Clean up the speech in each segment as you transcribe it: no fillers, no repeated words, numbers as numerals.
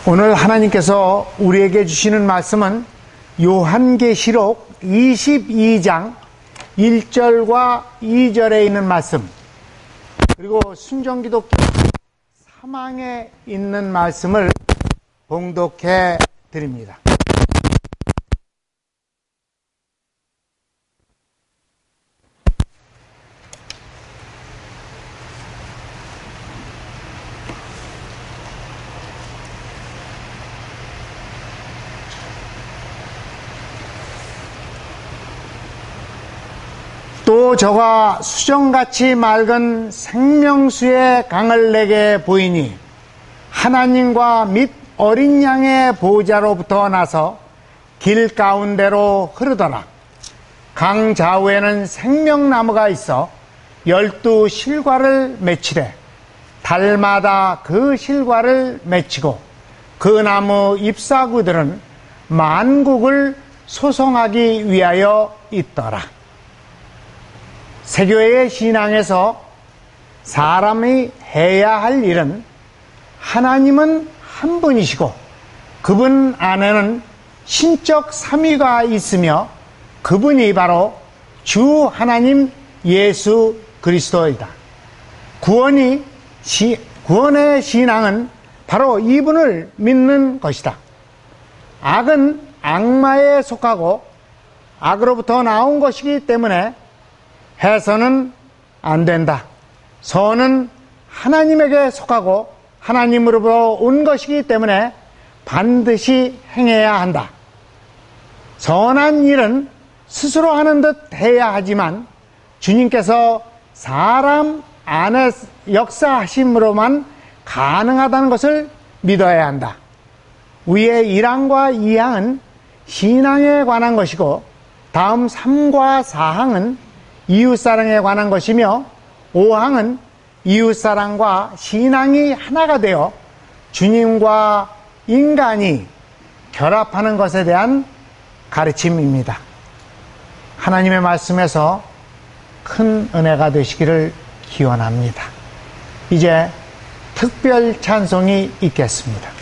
오늘 하나님께서 우리에게 주시는 말씀은 요한계시록 22장 1절과 2절에 있는 말씀, 그리고 순종기독교 3항에 있는 말씀을 봉독해 드립니다. 또 저가 수정같이 맑은 생명수의 강을 내게 보이니 하나님과 및 어린 양의 보호자로부터 나서 길 가운데로 흐르더라. 강 좌우에는 생명나무가 있어 12 실과를 맺히되 달마다 그 실과를 맺히고 그 나무 잎사구들은 만국을 소송하기 위하여 있더라. 세교회의 신앙에서 사람이 해야 할 일은 하나님은 한 분이시고 그분 안에는 신적 삼위가 있으며 그분이 바로 주 하나님 예수 그리스도이다. 구원의 신앙은 바로 이분을 믿는 것이다. 악은 악마에 속하고 악으로부터 나온 것이기 때문에 해서는 안 된다. 선은 하나님에게 속하고 하나님으로부터 온 것이기 때문에 반드시 행해야 한다. 선한 일은 스스로 하는 듯 해야 하지만 주님께서 사람 안에 역사하심으로만 가능하다는 것을 믿어야 한다. 위의 1항과 2항은 신앙에 관한 것이고 다음 3과 4항은 이웃사랑에 관한 것이며 5항은 이웃사랑과 신앙이 하나가 되어 주님과 인간이 결합하는 것에 대한 가르침입니다. 하나님의 말씀에서 큰 은혜가 되시기를 기원합니다. 이제 특별 찬송이 있겠습니다.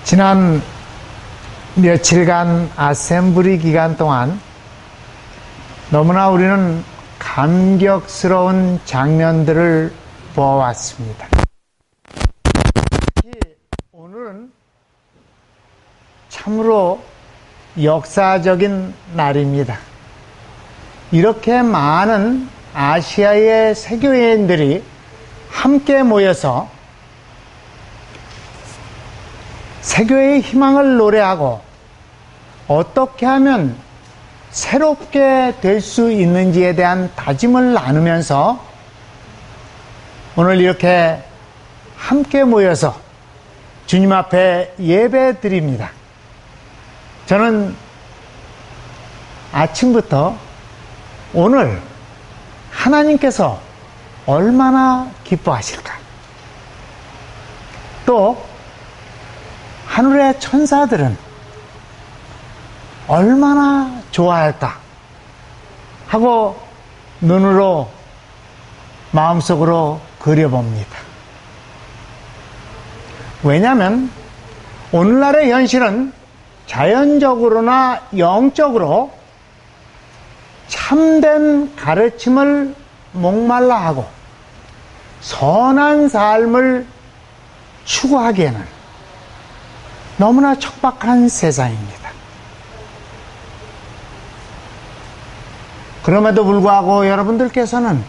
지난 며칠간 아셈블리 기간 동안 너무나 우리는 감격스러운 장면들을 보아왔습니다. 오늘은 참으로 역사적인 날입니다. 이렇게 많은 아시아의 세교회인들이 함께 모여서 세교회의 희망을 노래하고 어떻게 하면 새롭게 될 수 있는지에 대한 다짐을 나누면서 오늘 이렇게 함께 모여서 주님 앞에 예배 드립니다. 저는 아침부터 오늘 하나님께서 얼마나 기뻐하실까? 또 하늘의 천사들은 얼마나 좋아할까? 하고 눈으로 마음속으로 그려봅니다. 왜냐하면 오늘날의 현실은 자연적으로나 영적으로 참된 가르침을 목말라 하고 선한 삶을 추구하기에는 너무나 척박한 세상입니다. 그럼에도 불구하고 여러분들께서는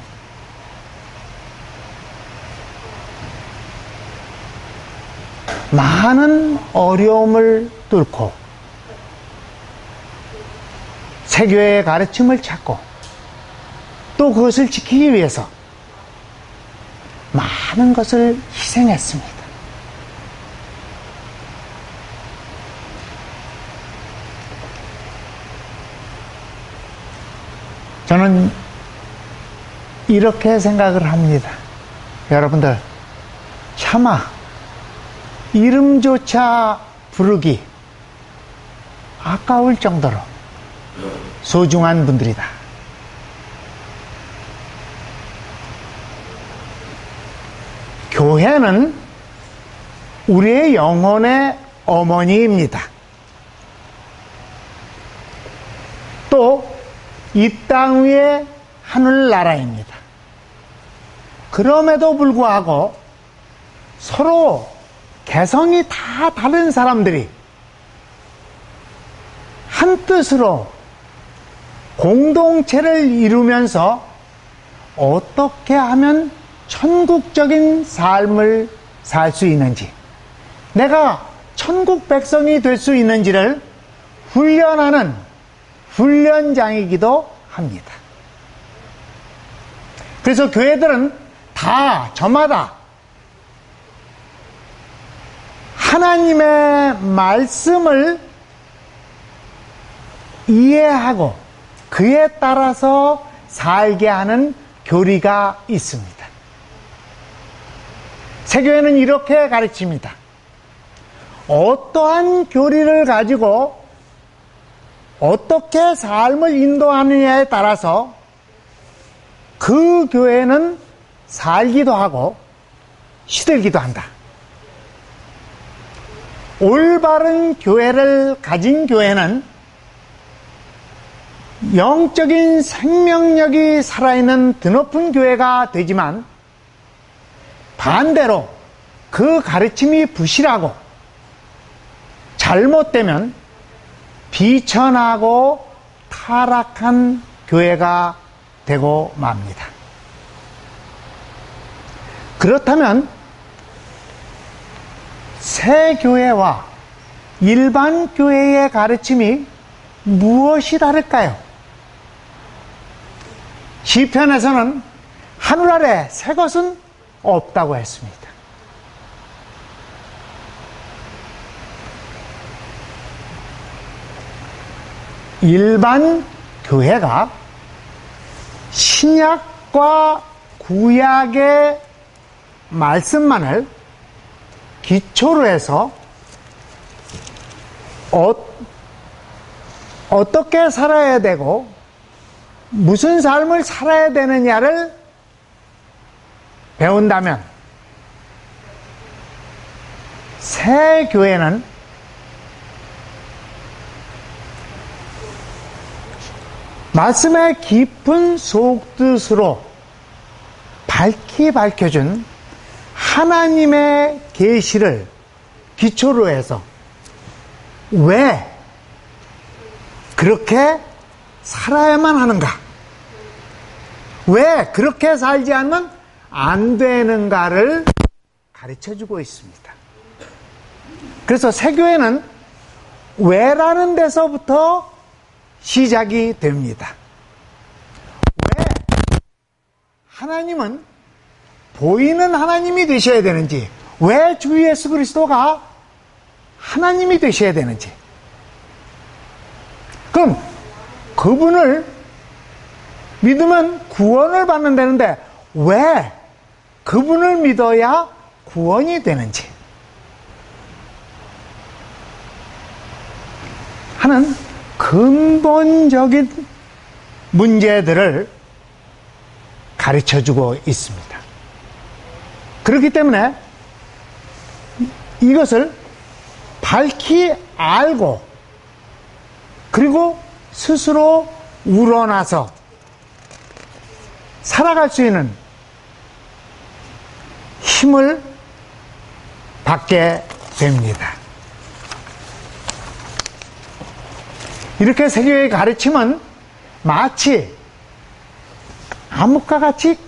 많은 어려움을 뚫고 세교회의 가르침을 찾고 또 그것을 지키기 위해서 많은 것을 희생했습니다. 저는 이렇게 생각을 합니다. 여러분들, 차마 이름조차 부르기 아까울 정도로 소중한 분들이다. 교회는 우리의 영혼의 어머니입니다. 또 이 땅 위의 하늘나라입니다. 그럼에도 불구하고 서로 개성이 다 다른 사람들이 한 뜻으로 공동체를 이루면서 어떻게 하면 천국적인 삶을 살 수 있는지, 내가 천국 백성이 될 수 있는지를 훈련하는 훈련장이기도 합니다. 그래서 교회들은 다 저마다 하나님의 말씀을 이해하고 그에 따라서 살게 하는 교리가 있습니다. 세교회는 이렇게 가르칩니다. 어떠한 교리를 가지고 어떻게 삶을 인도하느냐에 따라서 그 교회는 살기도 하고 시들기도 한다. 올바른 교회를 가진 교회는 영적인 생명력이 살아있는 드높은 교회가 되지만, 반대로 그 가르침이 부실하고 잘못되면 비천하고 타락한 교회가 되고 맙니다. 그렇다면 새 교회와 일반 교회의 가르침이 무엇이 다를까요? 시편에서는 하늘 아래 새 것은 없다고 했습니다. 일반 교회가 신약과 구약의 말씀만을 기초로 해서 어떻게 살아야 되고 무슨 삶을 살아야 되느냐를 배운다면, 새 교회는 말씀의 깊은 속뜻으로 밝히 밝혀준 하나님의 계시를 기초로 해서 왜 그렇게 살아야만 하는가? 왜 그렇게 살지 않으면 안 되는가를 가르쳐주고 있습니다. 그래서 세교회는 왜라는 데서부터 시작이 됩니다. 왜 하나님은 보이는 하나님이 되셔야 되는지, 왜 주 예수 그리스도가 하나님이 되셔야 되는지, 그럼 그분을 믿으면 구원을 받는다는데 왜 그분을 믿어야 구원이 되는지 하는 근본적인 문제들을 가르쳐주고 있습니다. 그렇기 때문에 이것을 밝히 알고 그리고 스스로 우러나서 살아갈 수 있는 힘을 받게 됩니다. 이렇게 세계의 가르침은 마치 암흑과 같이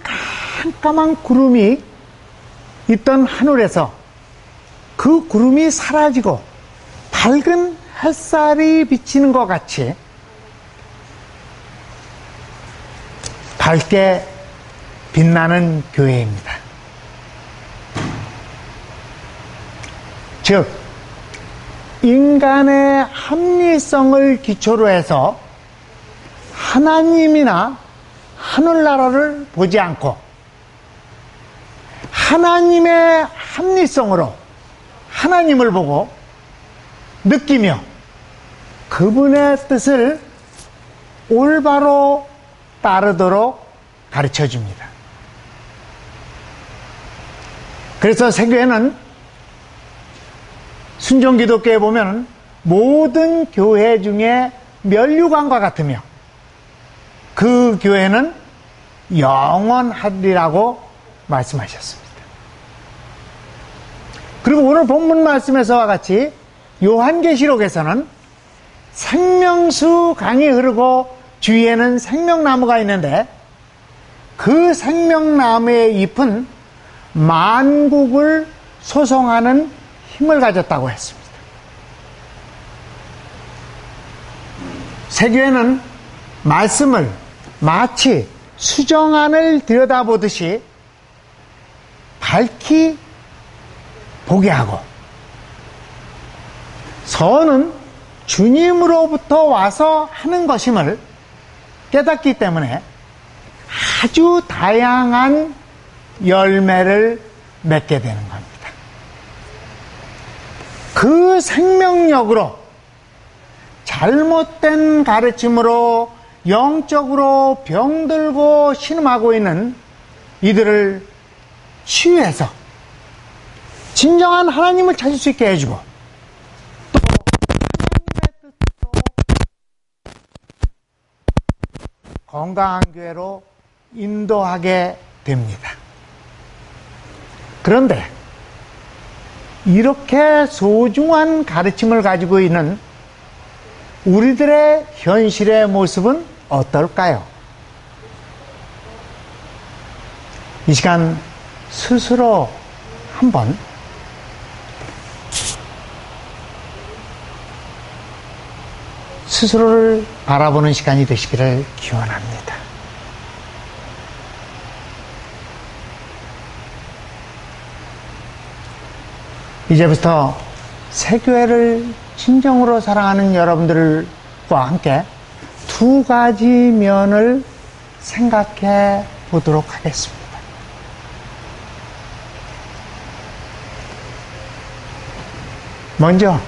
깜깜한 구름이 있던 하늘에서 그 구름이 사라지고 밝은 햇살이 비치는 것 같이 밝게 빛나는 교회입니다. 즉 인간의 합리성을 기초로 해서 하나님이나 하늘나라를 보지 않고 하나님의 합리성으로 하나님을 보고 느끼며 그분의 뜻을 올바로 따르도록 가르쳐 줍니다. 그래서 세교회는 순종기독교에 보면 모든 교회 중에 면류관과 같으며 그 교회는 영원하리라고 말씀하셨습니다. 그리고 오늘 본문 말씀에서와 같이 요한계시록에서는 생명수 강이 흐르고 주위에는 생명나무가 있는데 그 생명나무의 잎은 만국을 소송하는 힘을 가졌다고 했습니다. 세교회는 말씀을 마치 수정안을 들여다보듯이 밝히 보게 하고 선은 주님으로부터 와서 하는 것임을 깨닫기 때문에 아주 다양한 열매를 맺게 되는 겁니다. 그 생명력으로 잘못된 가르침으로 영적으로 병들고 신음하고 있는 이들을 치유해서 진정한 하나님을 찾을 수 있게 해주고 또 하나님의 뜻으로 건강한 교회로 인도하게 됩니다. 그런데 이렇게 소중한 가르침을 가지고 있는 우리들의 현실의 모습은 어떨까요? 이 시간 스스로 한번 스스로를 바라보는 시간이 되시기를 기원합니다. 이제부터 세교회를 진정으로 사랑하는 여러분들과 함께 두 가지 면을 생각해 보도록 하겠습니다. 먼저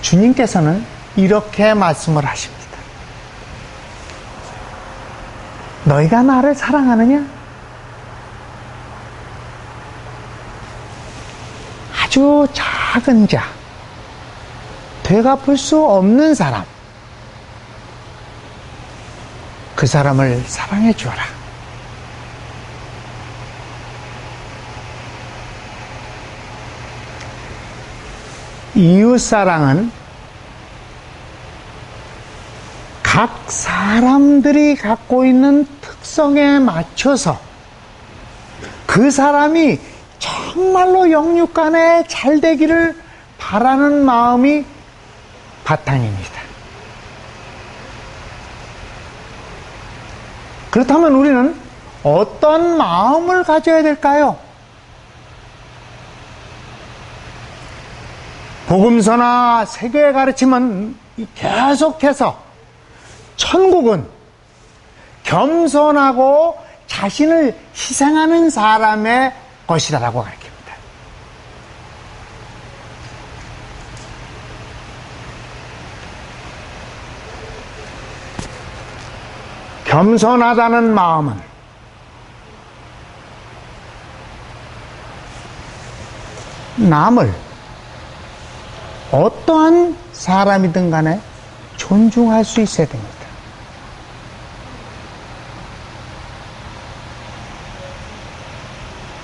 주님께서는 이렇게 말씀을 하십니다. 너희가 나를 사랑하느냐? 아주 작은 자, 되갚을 수 없는 사람, 그 사람을 사랑해 주어라. 이웃사랑은 각 사람들이 갖고 있는 특성에 맞춰서 그 사람이 정말로 영육간에 잘 되기를 바라는 마음이 바탕입니다. 그렇다면 우리는 어떤 마음을 가져야 될까요? 복음서나 세계의 가르침은 계속해서 천국은 겸손하고 자신을 희생하는 사람의 것이라고 가르칩니다. 겸손하다는 마음은 남을 어떠한 사람이든 간에 존중할 수 있어야 됩니다.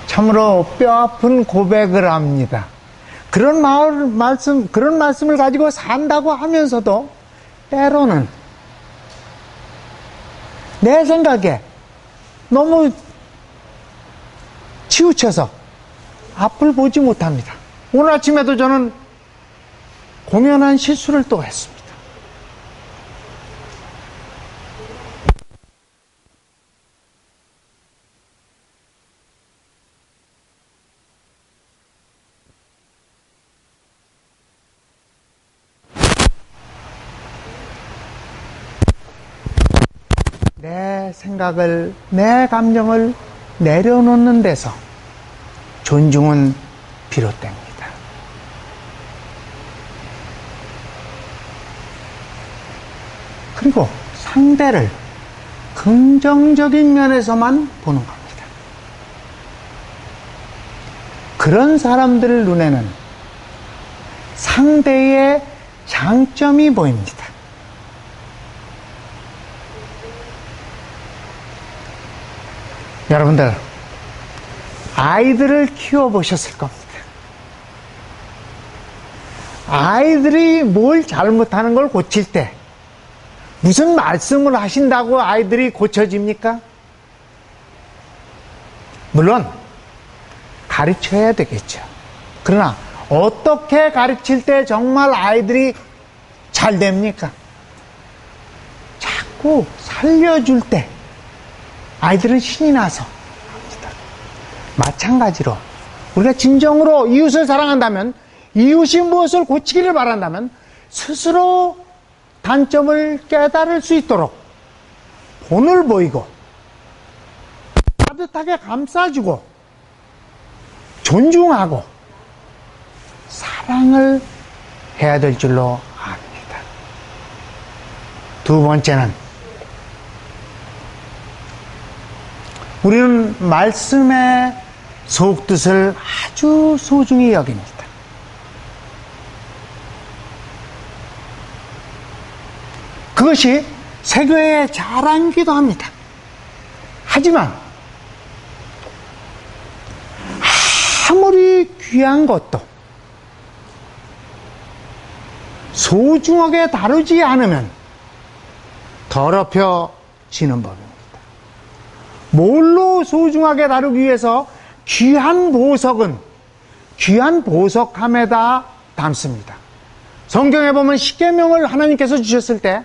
참으로 뼈아픈 고백을 합니다. 그런 말씀을 가지고 산다고 하면서도 때로는 내 생각에 너무 치우쳐서 앞을 보지 못합니다. 오늘 아침에도 저는 공연한 실수를 또 했습니다. 내 생각을, 내 감정을 내려놓는 데서 존중은 비롯됩니다. 그리고 상대를 긍정적인 면에서만 보는 겁니다. 그런 사람들 눈에는 상대의 장점이 보입니다. 여러분들, 아이들을 키워보셨을 겁니다. 아이들이 뭘 잘못하는 걸 고칠 때 무슨 말씀을 하신다고 아이들이 고쳐집니까? 물론 가르쳐야 되겠죠. 그러나 어떻게 가르칠 때 정말 아이들이 잘 됩니까? 자꾸 살려줄 때 아이들은 신이 나서 합니다. 마찬가지로 우리가 진정으로 이웃을 사랑한다면, 이웃이 무엇을 고치기를 바란다면 스스로 단점을 깨달을 수 있도록 본을 보이고 따뜻하게 감싸주고 존중하고 사랑을 해야 될 줄로 압니다. 두 번째는 우리는 말씀의 속뜻을 아주 소중히 여깁니다. 그것이 세교의 자랑이기도 합니다. 하지만 아무리 귀한 것도 소중하게 다루지 않으면 더럽혀지는 법입니다. 뭘로 소중하게 다루기 위해서 귀한 보석은 귀한 보석함에다 담습니다. 성경에 보면 십계명을 하나님께서 주셨을 때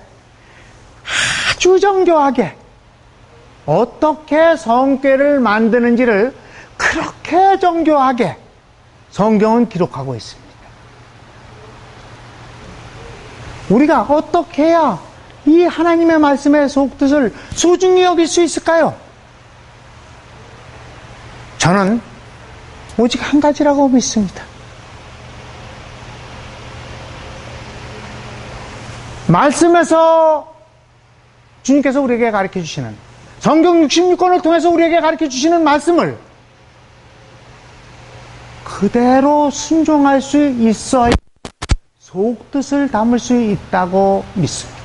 아주 정교하게 어떻게 성궤를 만드는지를 그렇게 정교하게 성경은 기록하고 있습니다. 우리가 어떻게 해야 이 하나님의 말씀의 속뜻을 소중히 여길 수 있을까요? 저는 오직 한 가지라고 믿습니다. 말씀에서 주님께서 우리에게 가르쳐 주시는, 성경 66권을 통해서 우리에게 가르쳐 주시는 말씀을 그대로 순종할 수 있어야 속뜻을 담을 수 있다고 믿습니다.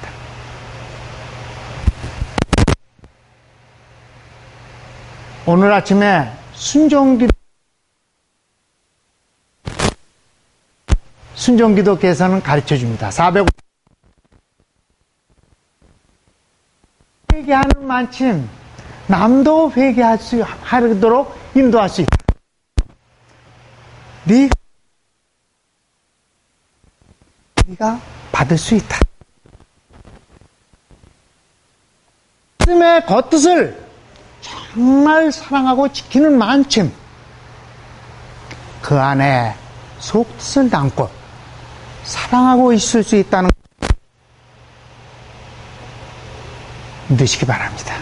오늘 아침에 순종기도께서는 가르쳐 줍니다. 400 회개하는 만큼 남도 회개하도록 인도할 수 있다. 네가 받을 수 있다. 말씀의 겉뜻을 정말 사랑하고 지키는 만큼 그 안에 속뜻을 담고 사랑하고 있을 수 있다는 것 믿으시기 바랍니다.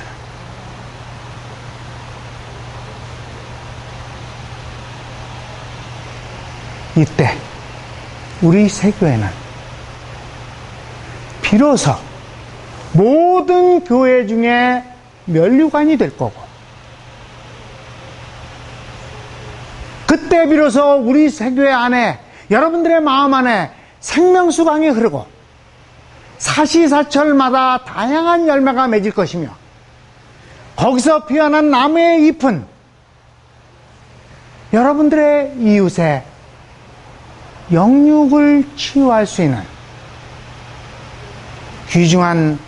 이때 우리 세교회는 비로소 모든 교회 중에 면류관이 될 거고, 그때 비로소 우리 세교회 안에, 여러분들의 마음 안에 생명수강이 흐르고 사시사철마다 다양한 열매가 맺을 것이며, 거기서 피어난 나무의 잎은 여러분들의 이웃의 영육을 치유할 수 있는 귀중한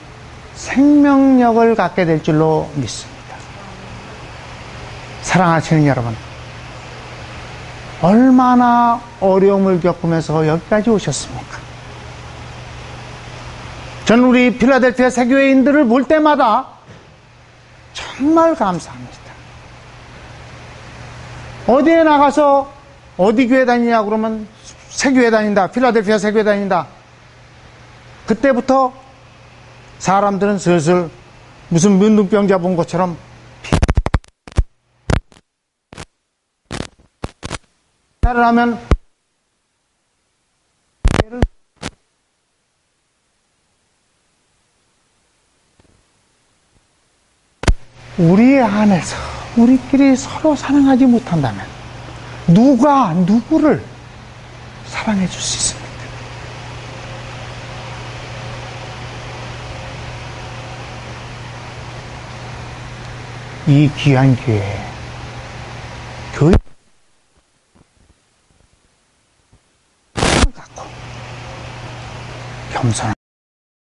생명력을 갖게 될 줄로 믿습니다. 사랑하시는 여러분, 얼마나 어려움을 겪으면서 여기까지 오셨습니까? 저는 우리 필라델피아 세교회인들을 볼 때마다 정말 감사합니다. 어디에 나가서 어디 교회 다니냐 그러면 세교회 다닌다, 필라델피아 세교회 다닌다. 그때부터 사람들은 슬슬 무슨 문둥병 잡은 것처럼 피를 하면 우리 안에서 우리끼리 서로 사랑하지 못한다면 누가 누구를 사랑해 줄 수 있습니까? 이 귀한 기회에